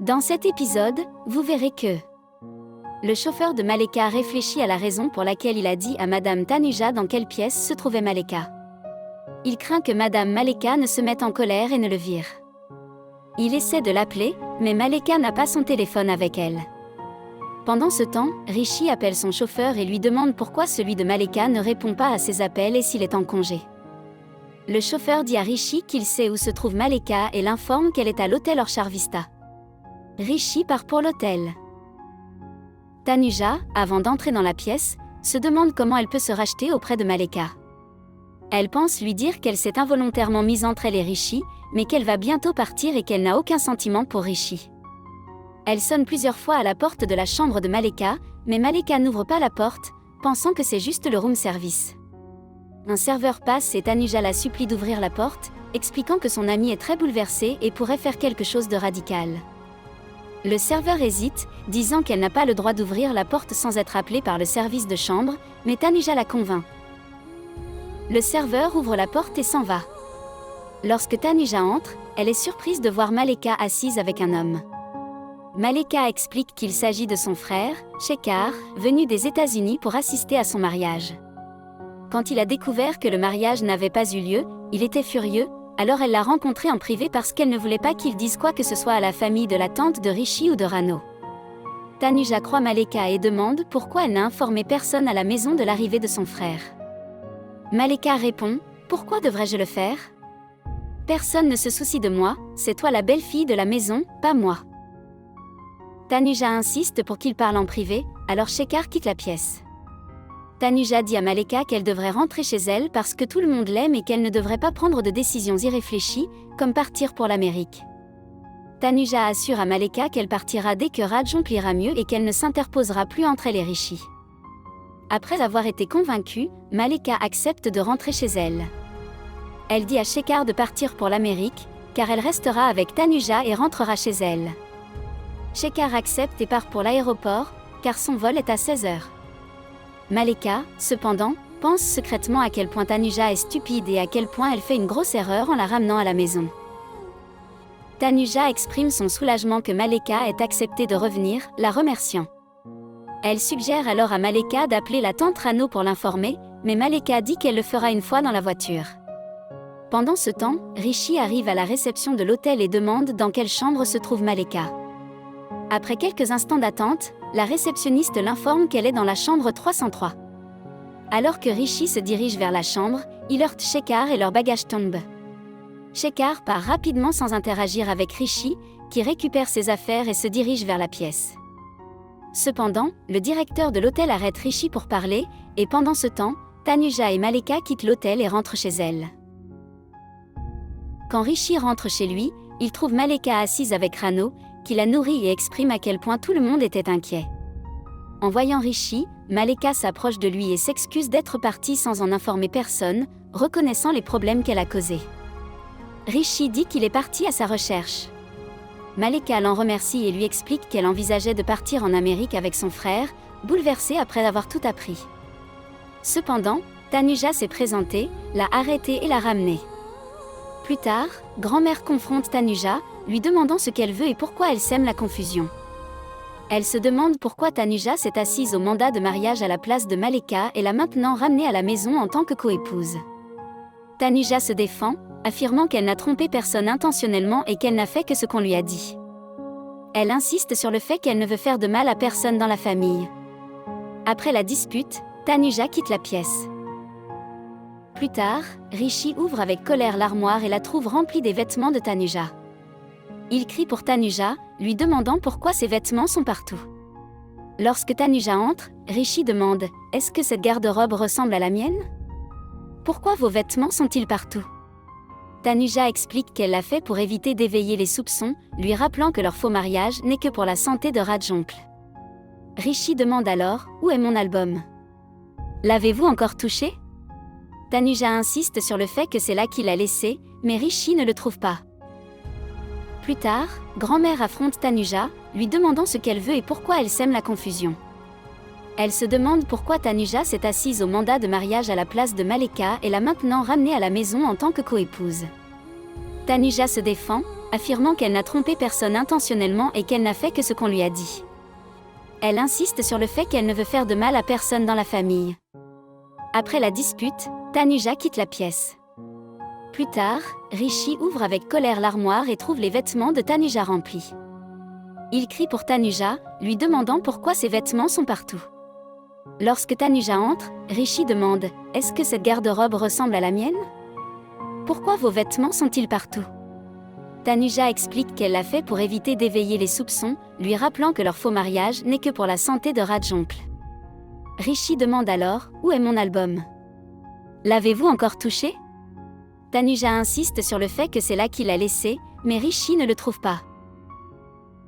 Dans cet épisode, vous verrez que le chauffeur de Maleka réfléchit à la raison pour laquelle il a dit à Madame Tanuja dans quelle pièce se trouvait Maleka. Il craint que Madame Maleka ne se mette en colère et ne le vire. Il essaie de l'appeler, mais Maleka n'a pas son téléphone avec elle. Pendant ce temps, Rishi appelle son chauffeur et lui demande pourquoi celui de Maleka ne répond pas à ses appels et s'il est en congé. Le chauffeur dit à Rishi qu'il sait où se trouve Maleka et l'informe qu'elle est à l'hôtel Orchard Vista. Rishi part pour l'hôtel. Tanuja, avant d'entrer dans la pièce, se demande comment elle peut se racheter auprès de Maleka. Elle pense lui dire qu'elle s'est involontairement mise entre elle et Rishi, mais qu'elle va bientôt partir et qu'elle n'a aucun sentiment pour Rishi. Elle sonne plusieurs fois à la porte de la chambre de Maleka, mais Maleka n'ouvre pas la porte, pensant que c'est juste le room service. Un serveur passe et Tanuja la supplie d'ouvrir la porte, expliquant que son amie est très bouleversée et pourrait faire quelque chose de radical. Le serveur hésite, disant qu'elle n'a pas le droit d'ouvrir la porte sans être appelée par le service de chambre, mais Tanuja la convainc. Le serveur ouvre la porte et s'en va. Lorsque Tanuja entre, elle est surprise de voir Maleka assise avec un homme. Maleka explique qu'il s'agit de son frère, Shekhar, venu des États-Unis pour assister à son mariage. Quand il a découvert que le mariage n'avait pas eu lieu, il était furieux, alors elle l'a rencontré en privé parce qu'elle ne voulait pas qu'il dise quoi que ce soit à la famille de la tante de Rishi ou de Rano. Tanuja croit Maleka et demande pourquoi elle n'a informé personne à la maison de l'arrivée de son frère. Maleka répond « Pourquoi devrais-je le faire ? Personne ne se soucie de moi, c'est toi la belle-fille de la maison, pas moi. » Tanuja insiste pour qu'il parle en privé, alors Shekhar quitte la pièce. Tanuja dit à Maleka qu'elle devrait rentrer chez elle parce que tout le monde l'aime et qu'elle ne devrait pas prendre de décisions irréfléchies, comme partir pour l'Amérique. Tanuja assure à Maleka qu'elle partira dès que Rajomp ira mieux et qu'elle ne s'interposera plus entre elle et Rishi. Après avoir été convaincue, Maleka accepte de rentrer chez elle. Elle dit à Shekhar de partir pour l'Amérique, car elle restera avec Tanuja et rentrera chez elle. Shekhar accepte et part pour l'aéroport, car son vol est à 16h. Maleka, cependant, pense secrètement à quel point Tanuja est stupide et à quel point elle fait une grosse erreur en la ramenant à la maison. Tanuja exprime son soulagement que Maleka ait accepté de revenir, la remerciant. Elle suggère alors à Maleka d'appeler la tante Rano pour l'informer, mais Maleka dit qu'elle le fera une fois dans la voiture. Pendant ce temps, Rishi arrive à la réception de l'hôtel et demande dans quelle chambre se trouve Maleka. Après quelques instants d'attente, la réceptionniste l'informe qu'elle est dans la chambre 303. Alors que Rishi se dirige vers la chambre, il heurte Shekhar et leur bagage tombe. Shekhar part rapidement sans interagir avec Rishi, qui récupère ses affaires et se dirige vers la pièce. Cependant, le directeur de l'hôtel arrête Rishi pour parler, et pendant ce temps, Tanuja et Maleka quittent l'hôtel et rentrent chez elle. Quand Rishi rentre chez lui, il trouve Maleka assise avec Rano, qui la nourrit et exprime à quel point tout le monde était inquiet. En voyant Rishi, Maleka s'approche de lui et s'excuse d'être partie sans en informer personne, reconnaissant les problèmes qu'elle a causés. Rishi dit qu'il est parti à sa recherche. Maleka l'en remercie et lui explique qu'elle envisageait de partir en Amérique avec son frère, bouleversée après avoir tout appris. Cependant, Tanuja s'est présentée, l'a arrêtée et l'a ramenée. Plus tard, grand-mère confronte Tanuja, lui demandant ce qu'elle veut et pourquoi elle sème la confusion. Elle se demande pourquoi Tanuja s'est assise au mandat de mariage à la place de Maleka et l'a maintenant ramenée à la maison en tant que coépouse. Tanuja se défend, affirmant qu'elle n'a trompé personne intentionnellement et qu'elle n'a fait que ce qu'on lui a dit. Elle insiste sur le fait qu'elle ne veut faire de mal à personne dans la famille. Après la dispute, Tanuja quitte la pièce. Plus tard, Rishi ouvre avec colère l'armoire et la trouve remplie des vêtements de Tanuja. Il crie pour Tanuja, lui demandant pourquoi ses vêtements sont partout. Lorsque Tanuja entre, Rishi demande « Est-ce que cette garde-robe ressemble à la mienne ? Pourquoi vos vêtements sont-ils partout ?» Tanuja explique qu'elle l'a fait pour éviter d'éveiller les soupçons, lui rappelant que leur faux mariage n'est que pour la santé de Rajomp. Rishi demande alors « Où est mon album ? L'avez-vous encore touché ?» Tanuja insiste sur le fait que c'est là qu'il l'a laissé, mais Rishi ne le trouve pas. Plus tard, grand-mère affronte Tanuja, lui demandant ce qu'elle veut et pourquoi elle sème la confusion. Elle se demande pourquoi Tanuja s'est assise au mandat de mariage à la place de Maleka et l'a maintenant ramenée à la maison en tant que coépouse. Tanuja se défend, affirmant qu'elle n'a trompé personne intentionnellement et qu'elle n'a fait que ce qu'on lui a dit. Elle insiste sur le fait qu'elle ne veut faire de mal à personne dans la famille. Après la dispute, Tanuja quitte la pièce. Plus tard, Rishi ouvre avec colère l'armoire et trouve les vêtements de Tanuja remplis. Il crie pour Tanuja, lui demandant pourquoi ses vêtements sont partout. Lorsque Tanuja entre, Rishi demande « Est-ce que cette garde-robe ressemble à la mienne ? Pourquoi vos vêtements sont-ils partout ?» Tanuja explique qu'elle l'a fait pour éviter d'éveiller les soupçons, lui rappelant que leur faux mariage n'est que pour la santé de Rajoncle. Rishi demande alors « Où est mon album ? L'avez-vous encore touché ?» Tanuja insiste sur le fait que c'est là qu'il l'a laissé, mais Rishi ne le trouve pas.